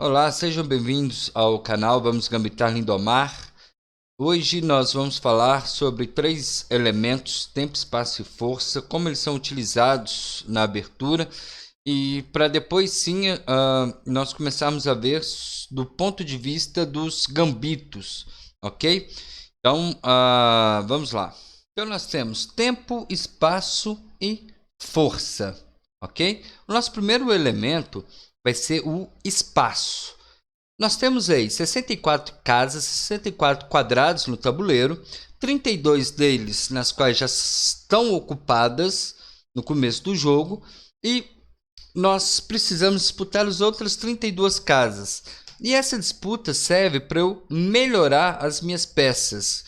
Olá, sejam bem-vindos ao canal Vamos Gambitar Lindomar. Hoje nós vamos falar sobre três elementos, tempo, espaço e força, como eles são utilizados na abertura e para depois sim nós começarmos a ver do ponto de vista dos gambitos, ok? Então vamos lá. Então nós temos tempo, espaço e força, ok? O nosso primeiro elemento vai ser o espaço. Nós temos aí 64 casas, 64 quadrados no tabuleiro, 32 deles nas quais já estão ocupadas no começo do jogo e nós precisamos disputar as outras 32 casas. E essa disputa serve para eu melhorar as minhas peças,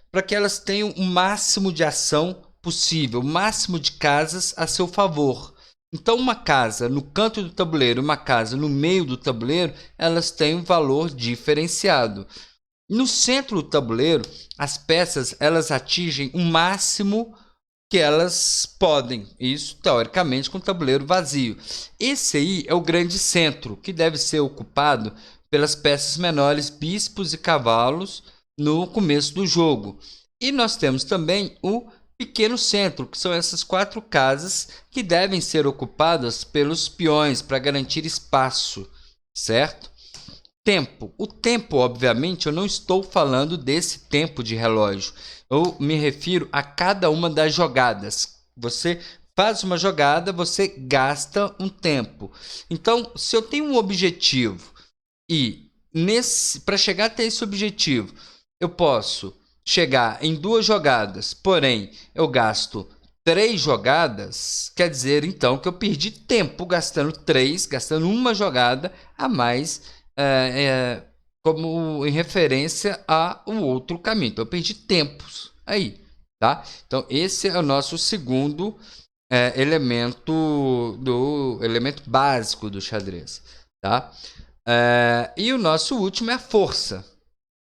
para que elas tenham o máximo de ação possível, o máximo de casas a seu favor. Então, uma casa no canto do tabuleiro e uma casa no meio do tabuleiro, elas têm um valor diferenciado. No centro do tabuleiro, as peças elas atingem o máximo que elas podem. Isso, teoricamente, com o tabuleiro vazio. Esse aí é o grande centro, que deve ser ocupado pelas peças menores, bispos e cavalos, no começo do jogo. E nós temos também o pequeno centro, que são essas 4 casas que devem ser ocupadas pelos peões para garantir espaço, certo? Tempo. O tempo, obviamente, eu não estou falando desse tempo de relógio. Eu me refiro a cada uma das jogadas. Você faz uma jogada, você gasta um tempo. Então, se eu tenho um objetivo e para chegar até esse objetivo, eu posso chegar em 2 jogadas, porém eu gasto 3 jogadas, quer dizer então que eu perdi tempo gastando uma jogada a mais, como em referência ao outro caminho. Então eu perdi tempos aí, tá? Então esse é o nosso segundo elemento básico do xadrez, tá? E o nosso último é a força.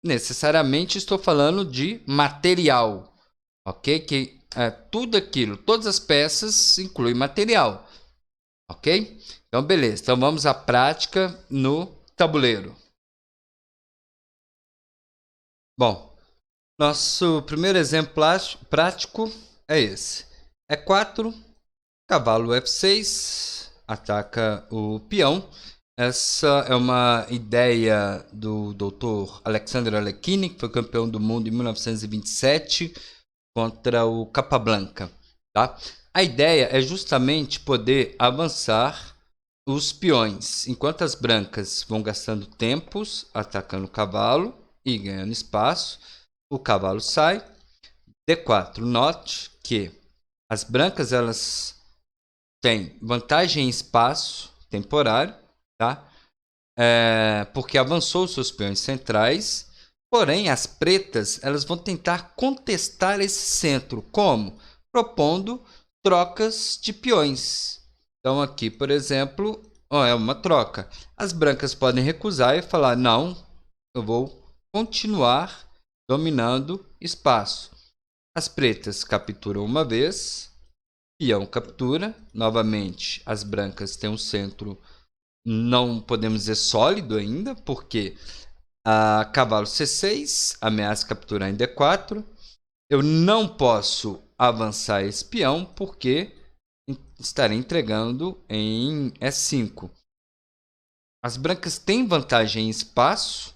Necessariamente estou falando de material, ok? Que tudo aquilo, todas as peças incluem material, ok? Então, beleza. Então, vamos à prática no tabuleiro. Bom, nosso primeiro exemplo prático é esse. E4, cavalo F6, ataca o peão. Essa é uma ideia do Dr. Alexander Alekhine, que foi campeão do mundo em 1927 contra o Capablanca. Tá? A ideia é justamente poder avançar os peões, enquanto as brancas vão gastando tempos atacando o cavalo e ganhando espaço. O cavalo sai. D4. Note que as brancas elas têm vantagem em espaço temporário, tá? Porque avançou os seus peões centrais, porém as pretas elas vão tentar contestar esse centro, como? Propondo trocas de peões. Então aqui, por exemplo, é uma troca. As brancas podem recusar e falar, não, eu vou continuar dominando espaço. As pretas capturam uma vez, peão captura, novamente as brancas têm um centro, não podemos dizer sólido ainda, porque cavalo C6 ameaça capturar em D4. Eu não posso avançar esse peão porque estarei entregando em E5. As brancas têm vantagem em espaço,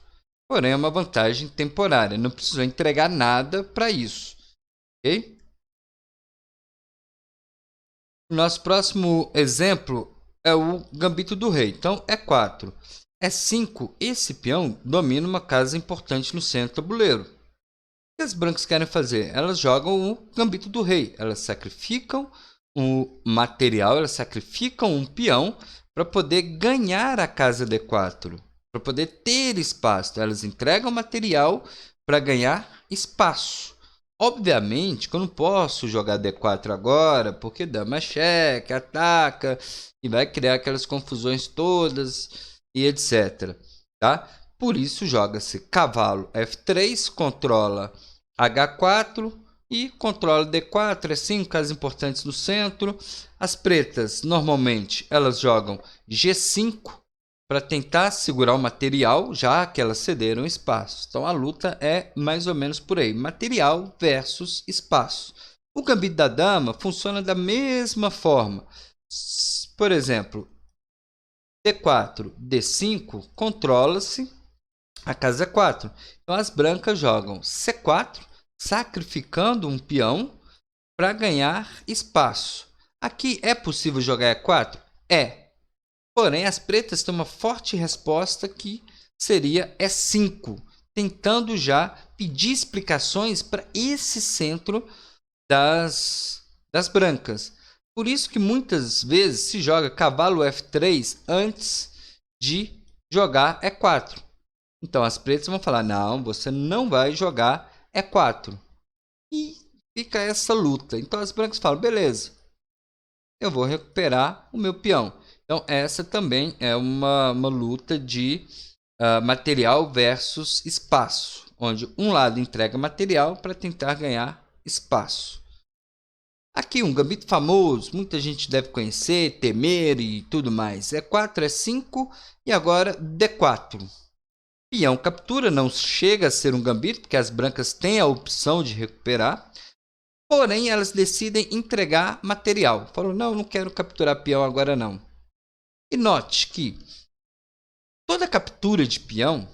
porém é uma vantagem temporária. Não preciso entregar nada para isso. Ok? O nosso próximo exemplo é o gambito do rei. Então, E4. E5, esse peão domina uma casa importante no centro do tabuleiro. O que as brancas querem fazer? Elas jogam o gambito do rei. Elas sacrificam o material, elas sacrificam um peão para poder ganhar a casa D4, para poder ter espaço. Então, elas entregam material para ganhar espaço. Obviamente que eu não posso jogar D4 agora, porque dama cheque, ataca, e vai criar aquelas confusões todas e etc. Tá? Por isso joga-se cavalo F3, controla H4 e controla D4, E5, casas importantes no centro. As pretas, normalmente, elas jogam G5 para tentar segurar o material, já que elas cederam espaço. Então a luta é mais ou menos por aí, material versus espaço. O gambito da dama funciona da mesma forma. Por exemplo, D4, D5, controla-se a casa 4. Então as brancas jogam C4, sacrificando um peão para ganhar espaço. Aqui é possível jogar E4? É. Porém, as pretas têm uma forte resposta que seria E5, tentando já pedir explicações para esse centro das brancas. Por isso que muitas vezes se joga cavalo F3 antes de jogar E4. Então as pretas vão falar, não, você não vai jogar E4. E fica essa luta. Então as brancas falam, beleza, eu vou recuperar o meu peão. Então essa também é uma luta de material versus espaço, onde um lado entrega material para tentar ganhar espaço. Aqui um gambito famoso, muita gente deve conhecer, temer e tudo mais. E4, E5 e agora D4. Peão captura, não chega a ser um gambito, porque as brancas têm a opção de recuperar. Porém, elas decidem entregar material. Falam, não quero capturar peão agora não. E note que toda captura de peão,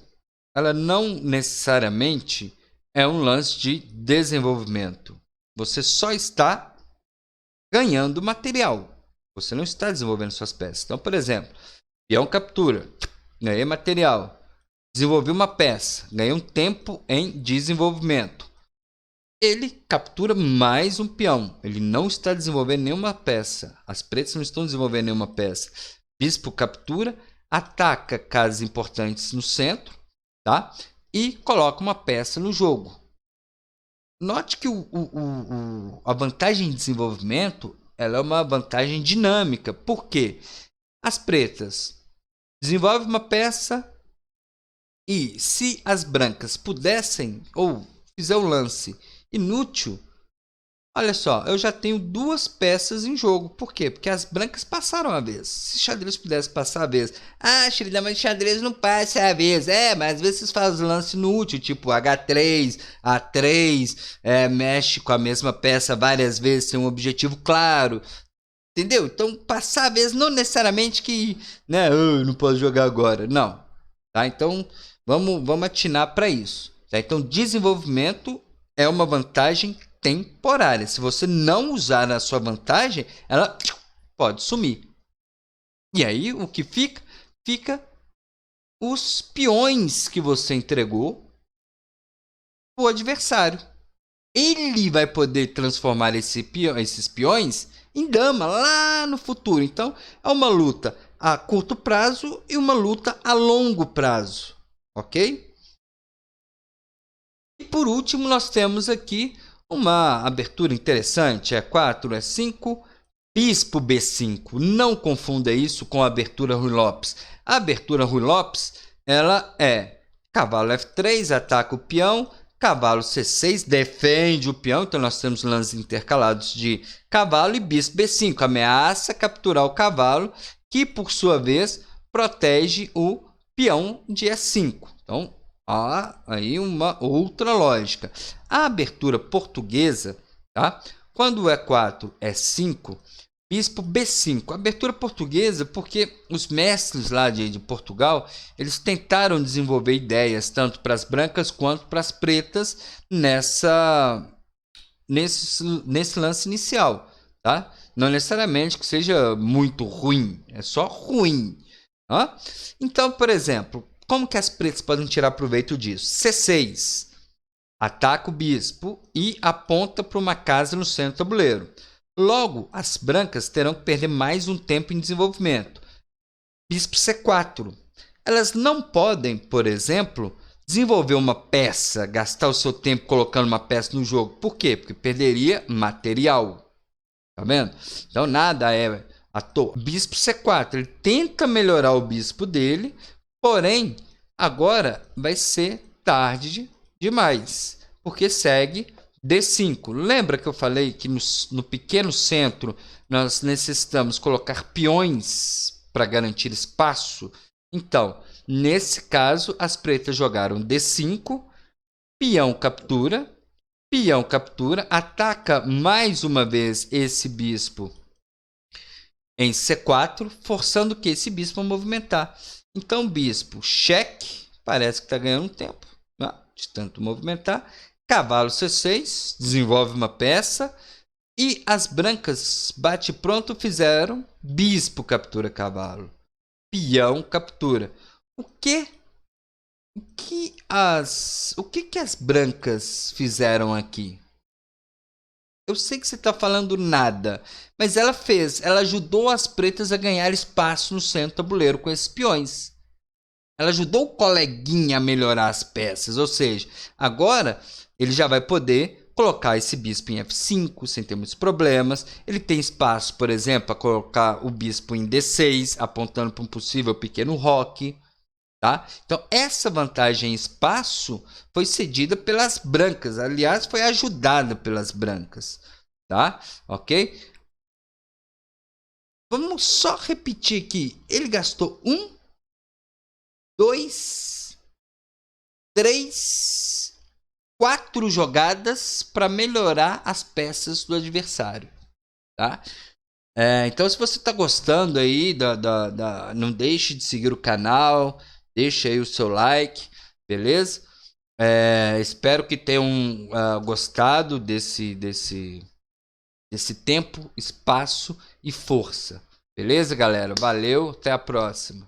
ela não necessariamente é um lance de desenvolvimento. Você só está ganhando material. Você não está desenvolvendo suas peças. Então, por exemplo, peão captura, ganhei material. Desenvolvi uma peça, ganhei um tempo em desenvolvimento. Ele captura mais um peão. Ele não está desenvolvendo nenhuma peça. As pretas não estão desenvolvendo nenhuma peça. Bispo captura, ataca casas importantes no centro, tá? E coloca uma peça no jogo. Note que a vantagem de desenvolvimento ela é uma vantagem dinâmica. Por quê? As pretas desenvolvem uma peça e se as brancas pudessem ou fizer o lance inútil, olha só, eu já tenho duas peças em jogo. Por quê? Porque as brancas passaram a vez. Se xadrez pudesse passar a vez, Shirida, mas xadrez não passa a vez. Mas às vezes vocês fazem lance inútil, tipo H3, A3, mexe com a mesma peça várias vezes sem um objetivo claro. Entendeu? Então passar a vez não necessariamente que, eu não posso jogar agora. Não. Tá? Então vamos atinar para isso. Tá? Então desenvolvimento é uma vantagem temporária. Se você não usar a sua vantagem, ela pode sumir. E aí o que fica? Fica os peões que você entregou para o adversário. Ele vai poder transformar esses peões em dama lá no futuro. Então é uma luta a curto prazo e uma luta a longo prazo. Ok? E por último nós temos aqui uma abertura interessante, E4, E5, bispo B5. Não confunda isso com a abertura Ruy Lopes. A abertura Ruy Lopes, ela é cavalo F3, ataca o peão, cavalo C6, defende o peão. Então nós temos lances intercalados de cavalo e bispo B5. Ameaça capturar o cavalo, que por sua vez protege o peão de E5. Então há aí uma outra lógica. A abertura portuguesa, tá? Quando o E4 é 5, bispo B5. A abertura portuguesa, porque os mestres lá de Portugal, eles tentaram desenvolver ideias tanto para as brancas quanto para as pretas nesse lance inicial, tá? Não necessariamente que seja muito ruim, é só ruim. Tá? Então, por exemplo, como que as pretas podem tirar proveito disso? C6. Ataca o bispo e aponta para uma casa no centro do tabuleiro. Logo, as brancas terão que perder mais um tempo em desenvolvimento. Bispo C4. Elas não podem, por exemplo, desenvolver uma peça, gastar o seu tempo colocando uma peça no jogo. Por quê? Porque perderia material. Tá vendo? Então, nada é à toa. Bispo C4. Ele tenta melhorar o bispo dele, porém, agora vai ser tarde demais, porque segue D5. Lembra que eu falei que no pequeno centro nós necessitamos colocar peões para garantir espaço? Então, nesse caso, as pretas jogaram D5, peão captura, ataca mais uma vez esse bispo em C4, forçando que esse bispo a movimentar. Então, bispo, cheque, parece que está ganhando tempo, né? De tanto movimentar. Cavalo C6, desenvolve uma peça. E as brancas bate pronto fizeram bispo captura cavalo, peão captura. O que que as brancas fizeram aqui? Eu sei que você está falando nada, mas ela ajudou as pretas a ganhar espaço no centro do tabuleiro com esses peões. Ela ajudou o coleguinha a melhorar as peças, ou seja, agora ele já vai poder colocar esse bispo em F5 sem ter muitos problemas. Ele tem espaço, por exemplo, para colocar o bispo em D6, apontando para um possível pequeno roque. Tá? Então, essa vantagem em espaço foi cedida pelas brancas. Aliás, foi ajudada pelas brancas. Tá? Ok? Vamos só repetir aqui. Ele gastou 1, 2, 3, 4 jogadas para melhorar as peças do adversário. Tá? Então, se você está gostando aí, não deixe de seguir o canal. Deixa aí o seu like, beleza? Espero que tenham gostado desse tempo, espaço e força. Beleza, galera? Valeu, até a próxima.